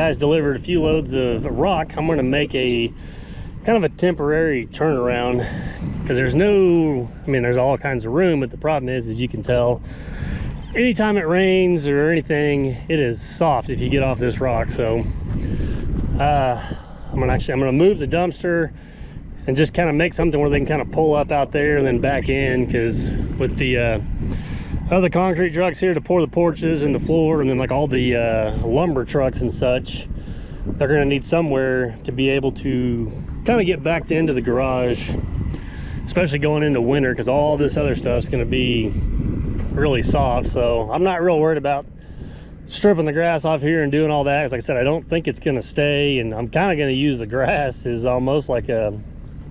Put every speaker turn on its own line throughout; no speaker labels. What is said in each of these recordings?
guys delivered a few loads of rock, I'm going to make a kind of a temporary turnaround, because there's no, I mean, there's all kinds of room, but the problem is, as you can tell, anytime it rains or anything, it is soft if you get off this rock. So I'm gonna move the dumpster and just kind of make something where they can kind of pull up out there and then back in, because with the other concrete trucks here to pour the porches and the floor, and then like all the lumber trucks and such, they're gonna need somewhere to be able to kind of get backed into the garage, especially going into winter, because all this other stuff's gonna be really soft. So I'm not real worried about stripping the grass off here and doing all that, because like I said, I don't think it's gonna stay, and I'm kind of gonna use the grass as almost like a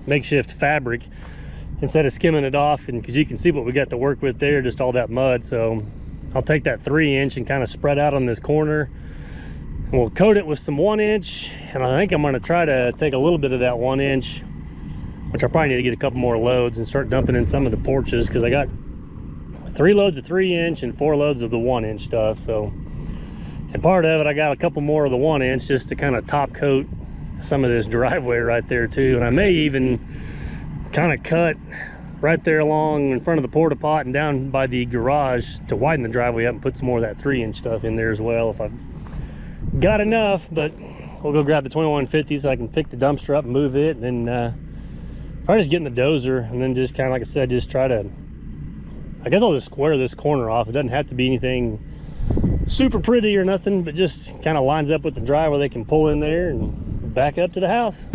makeshift fabric instead of skimming it off, and because you can see what we got to work with there, just all that mud. So I'll take that 3-inch and kind of spread out on this corner, and we'll coat it with some 1-inch, and I think I'm going to try to take a little bit of that 1-inch, which I probably need to get a couple more loads and start dumping in some of the porches, because I got 3 loads of 3-inch and 4 loads of the 1-inch stuff. So, and part of it, I got a couple more of the 1-inch just to kind of top coat some of this driveway right there too. And I may even kind of cut right there along in front of the porta pot and down by the garage to widen the driveway up and put some more of that 3-inch stuff in there as well, if I've got enough. But we'll go grab the 2150 so I can pick the dumpster up and move it, and then probably just get in the dozer, and then just kind of, like I said, just try to, I guess I'll just square this corner off. It doesn't have to be anything super pretty or nothing, but just kind of lines up with the driveway. They can pull in there and back up to the house.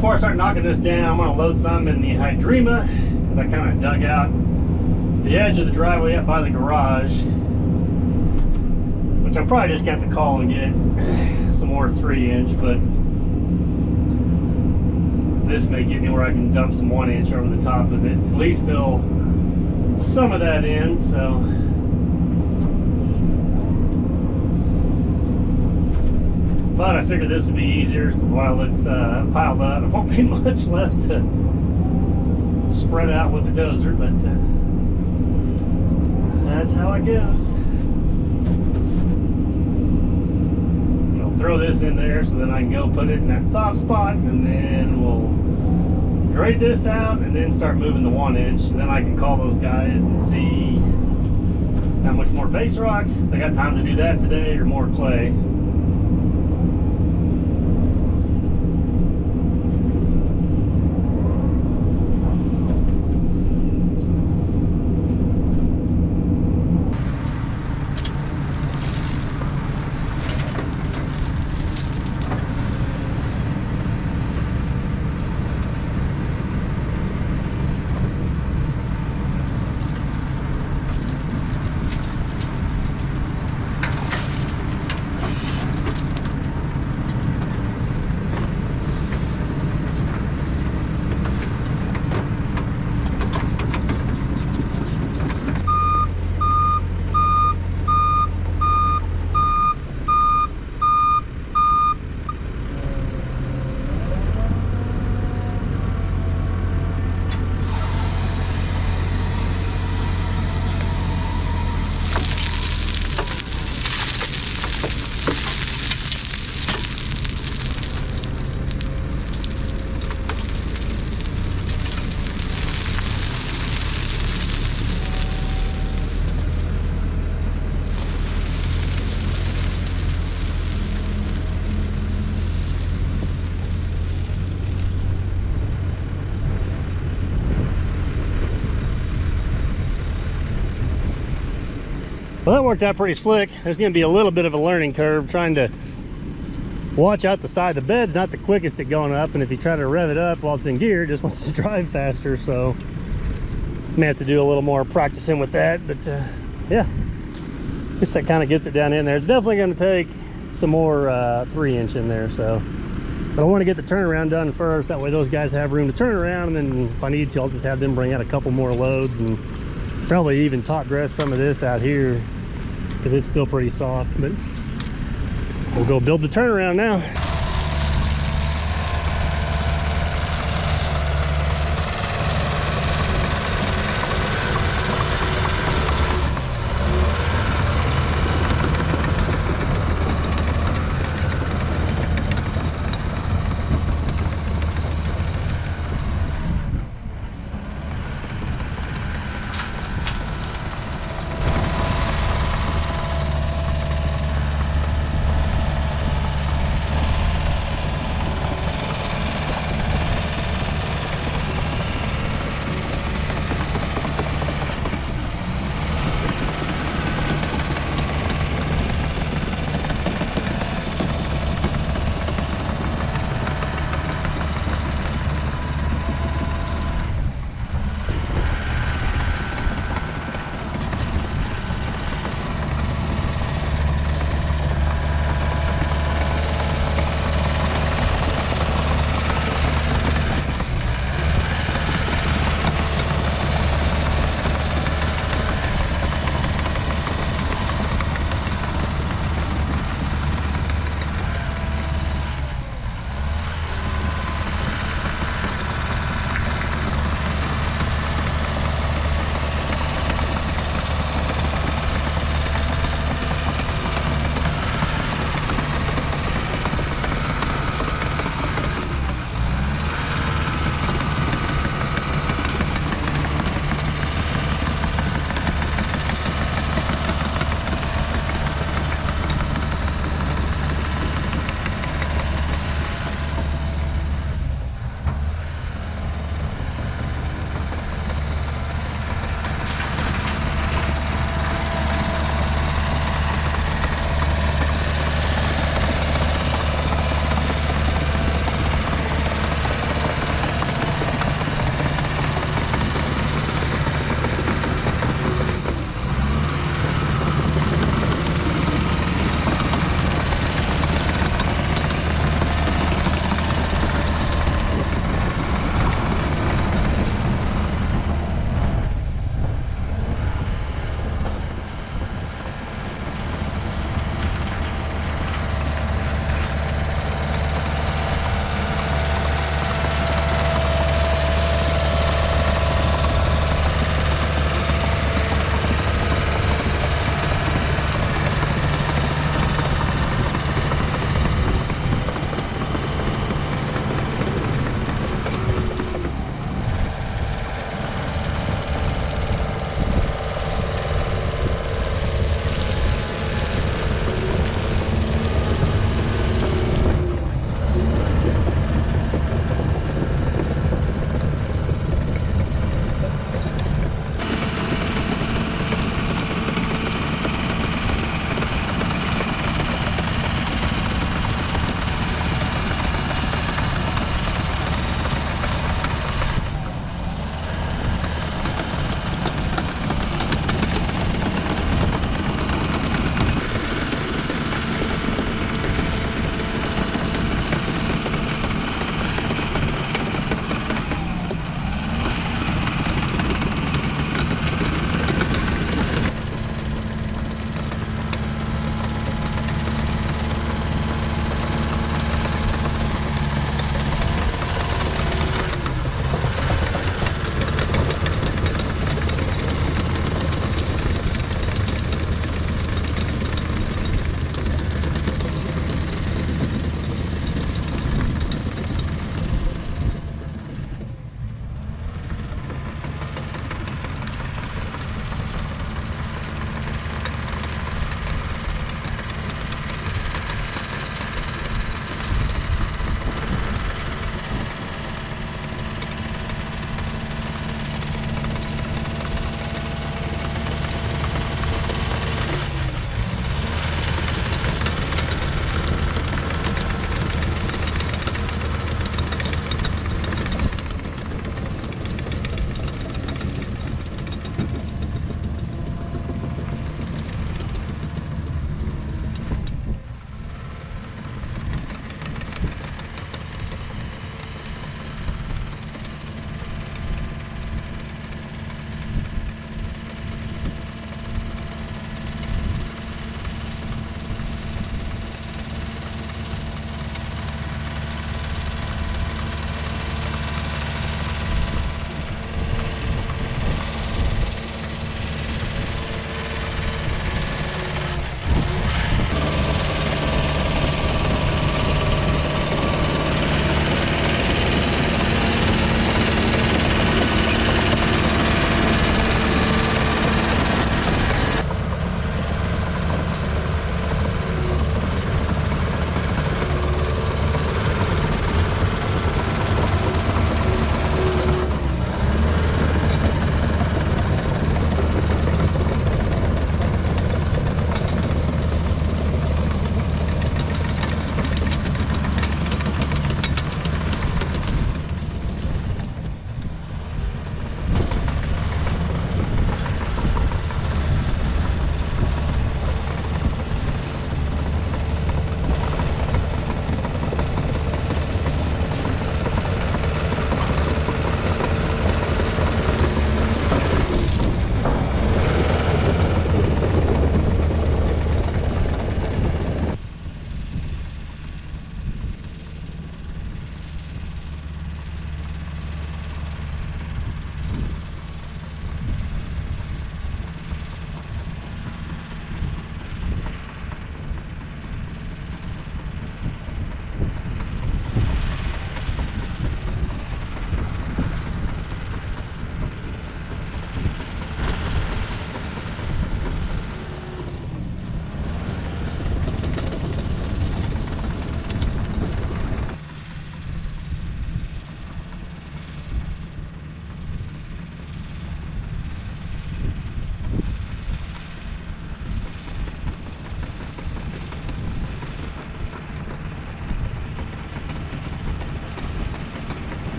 Before I start knocking this down, I'm going to load some in the Hydrema, because I kind of dug out the edge of the driveway up by the garage, which I'm probably just got to call and get some more 3-inch, but this may get me where I can dump some 1-inch over the top of it, at least fill some of that in. So but I figured this would be easier while it's piled up. There won't be much left to spread out with the dozer, but that's how it goes. I'll throw this in there so then I can go put it in that soft spot, and then we'll grade this out and then start moving the 1-inch, and then I can call those guys and see how much more base rock, if they got time to do that today, or more clay. Well, that worked out pretty slick. There's going to be a little bit of a learning curve trying to watch out the side. The bed's not the quickest at going up, and if you try to rev it up while it's in gear, it just wants to drive faster. So may have to do a little more practicing with that, but yeah, I guess that kind of gets it down in there. It's definitely going to take some more 3-inch in there. So, but I want to get the turnaround done first. That way those guys have room to turn around, and then if I need to, I'll just have them bring out a couple more loads and probably even top dress some of this out here because it's still pretty soft. But we'll go build the turnaround now.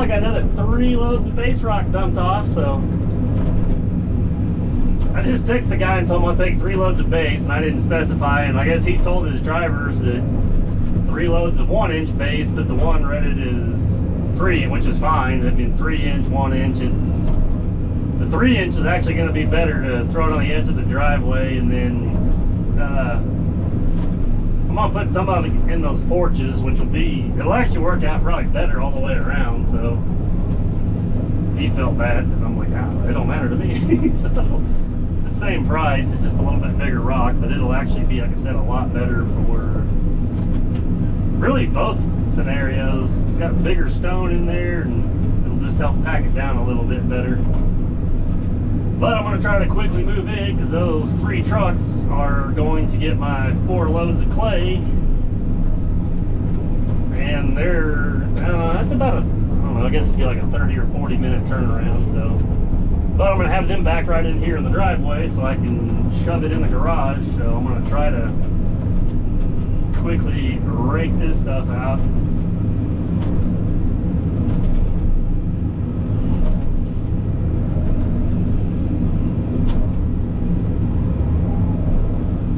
I got another 3 loads of base rock dumped off, so I just texted the guy and told him I'll take 3 loads of base, and I didn't specify, and I guess he told his drivers that 3 loads of 1-inch base, but the one rated is 3, which is fine. I mean, 3-inch, 1-inch, the 3-inch is actually going to be better to throw it on the edge of the driveway, and then I'm going to put some of it in those porches, which it'll actually work out probably better all the way around. So he felt bad, and I'm like, it don't matter to me. So it's the same price, it's just a little bit bigger rock, but it'll actually be, like I said, a lot better for really both scenarios. It's got bigger stone in there, and it'll just help pack it down a little bit better. But I'm going to try to quickly move in, because those 3 trucks are going to get my 4 loads of clay. And that's about I don't know, I guess it'd be like a 30 or 40 minute turnaround. So, but I'm going to have them back right in here in the driveway so I can shove it in the garage. So I'm going to try to quickly rake this stuff out.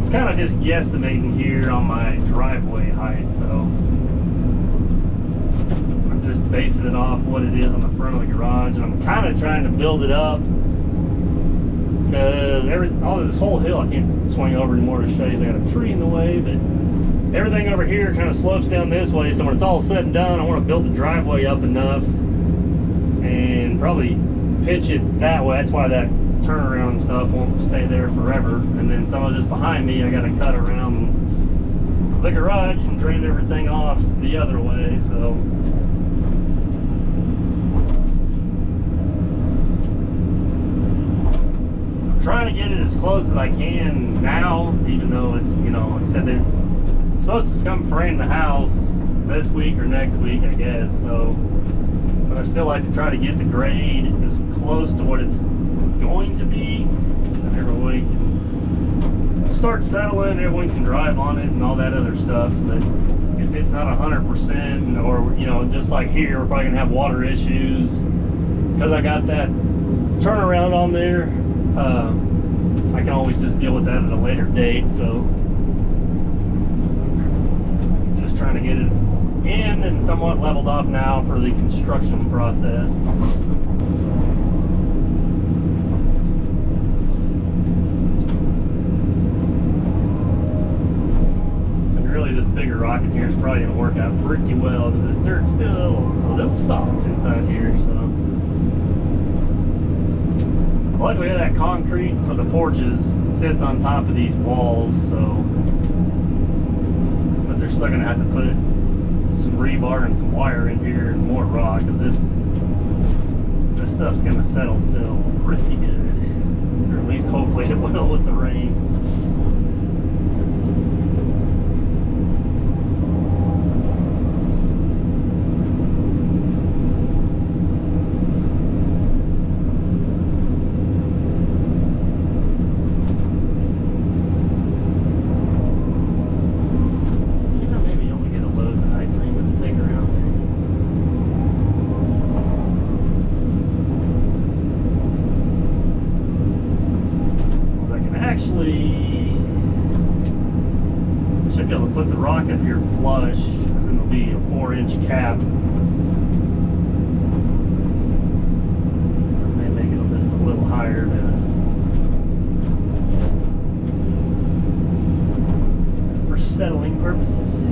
Kind of just guesstimating here on my driveway height, so I'm just basing it off what it is on the front of the garage, and I'm kind of trying to build it up because this whole hill I can't swing over anymore to show you. I got a tree in the way, but everything over here kind of slopes down this way, so when it's all said and done, I want to build the driveway up enough and probably pitch it that way. That's why that turnaround and stuff won't stay there forever, and then some of this behind me I got to cut around the garage and drain everything off the other way. So I'm trying to get it as close as I can now, even though it's, like I said, they're supposed to come frame the house this week or next week, I guess. So, but I still like to try to get the grade as close to what it's going to be, and everyone can start settling, everyone can drive on it and all that other stuff. But if it's not 100%, or just like here, we're probably gonna have water issues because I got that turnaround on there. I can always just deal with that at a later date. So just trying to get it in and somewhat leveled off now for the construction process. This bigger rock in here is probably going to work out pretty well because this dirt's still a little soft inside here. So luckily that concrete for the porches sits on top of these walls, so but they're still going to have to put some rebar and some wire in here and more rock, because this stuff's going to settle still pretty good, or at least hopefully it will with the rain. Should be able to put the rock up here flush, and it'll be a 4-inch cap. I may make it just a little higher for settling purposes.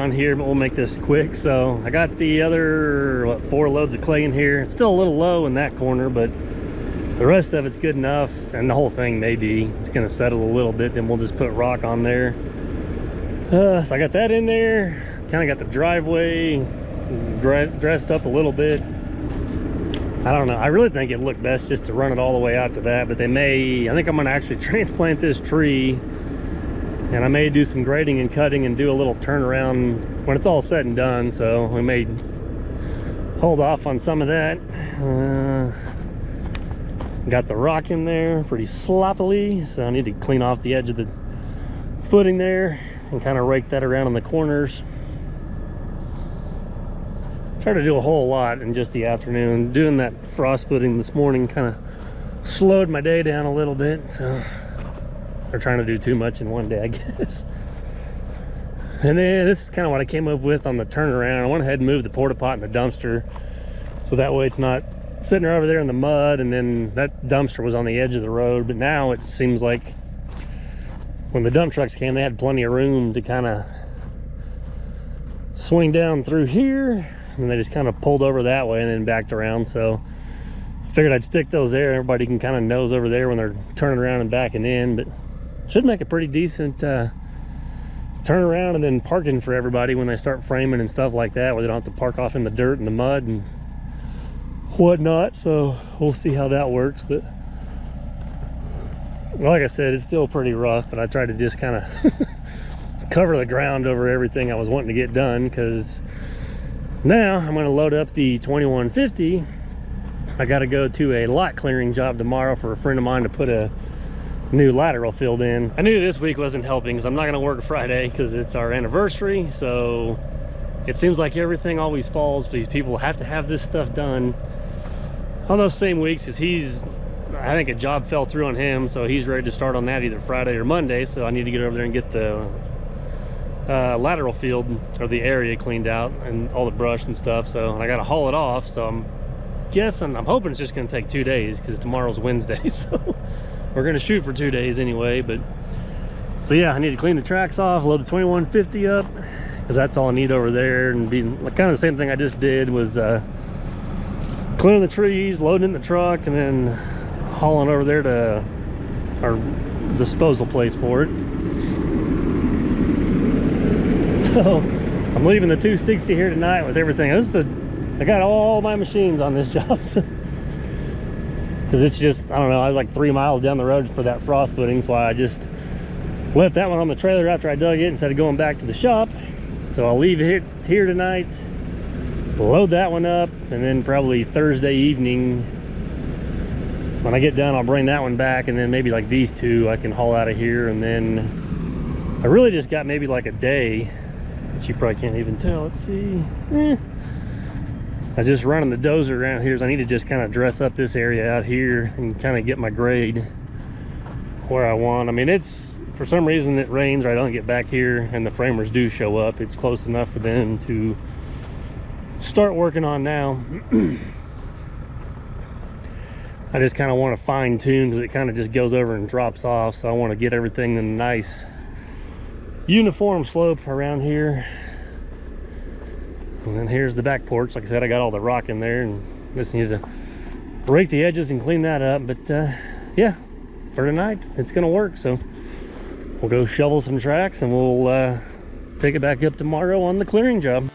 around here, but we'll make this quick. So I got the other, what, 4 loads of clay in here. It's still a little low in that corner, but the rest of it's good enough, and the whole thing maybe it's gonna settle a little bit, then we'll just put rock on there. So I got that in there, kind of got the driveway dressed up a little bit. I don't know, I really think it looked best just to run it all the way out to that, but I think I'm gonna actually transplant this tree, and I may do some grading and cutting and do a little turnaround when it's all said and done. So we may hold off on some of that. Got the rock in there pretty sloppily, so I need to clean off the edge of the footing there and kind of rake that around in the corners. Try to do a whole lot in just the afternoon. Doing that frost footing this morning kind of slowed my day down a little bit, so they're trying to do too much in one day, I guess. And then this is kind of what I came up with on the turnaround. I went ahead and moved the porta pot and the dumpster, so that way it's not sitting over there in the mud, and then that dumpster was on the edge of the road. But now it seems like when the dump trucks came, they had plenty of room to kind of swing down through here, and they just kind of pulled over that way and then backed around. So I figured I'd stick those there. Everybody can kind of nose over there when they're turning around and backing in, but should make a pretty decent turnaround and then parking for everybody when they start framing and stuff like that, where they don't have to park off in the dirt and the mud and whatnot. So we'll see how that works. But like I said, it's still pretty rough, but I tried to just kind of cover the ground over everything I was wanting to get done, because now I'm going to load up the 2150. I got to go to a lot clearing job tomorrow for a friend of mine to put a new lateral field in. I knew this week wasn't helping because I'm not going to work Friday because it's our anniversary. So it seems like everything always falls. These people have to have this stuff done on those same weeks, as I think a job fell through on him, so he's ready to start on that either Friday or Monday. So I need to get over there and get the lateral field, or the area, cleaned out and all the brush and stuff. So I got to haul it off. So I'm hoping it's just going to take 2 days, because tomorrow's Wednesday. So we're going to shoot for 2 days anyway. But so yeah, I need to clean the tracks off, load the 2150 up, because that's all I need over there. And be kind of the same thing I just did, was clearing the trees, loading in the truck, and then hauling over there to our disposal place for it. So I'm leaving the 260 here tonight with everything. I got all my machines on this job, because it's just, I don't know, I was like 3 miles down the road for that frost footing, so I just left that one on the trailer after I dug it instead of going back to the shop. So I'll leave it here tonight, load that one up, and then probably Thursday evening when I get done, I'll bring that one back, and then maybe like these two I can haul out of here. And then I really just got maybe like a day, which you probably can't even tell. Let's see. I was just running the dozer around here, so I need to just kind of dress up this area out here and kind of get my grade where I want. I mean, it's, for some reason it rains or I don't get back here and the framers do show up, it's close enough for them to start working on now. I just kind of want to fine tune, because it kind of just goes over and drops off. So I want to get everything in a nice uniform slope around here. And then here's the back porch. Like I said, I got all the rock in there, and just need to rake the edges and clean that up. But yeah, for tonight it's gonna work. So we'll go shovel some tracks, and we'll pick it back up tomorrow on the clearing job.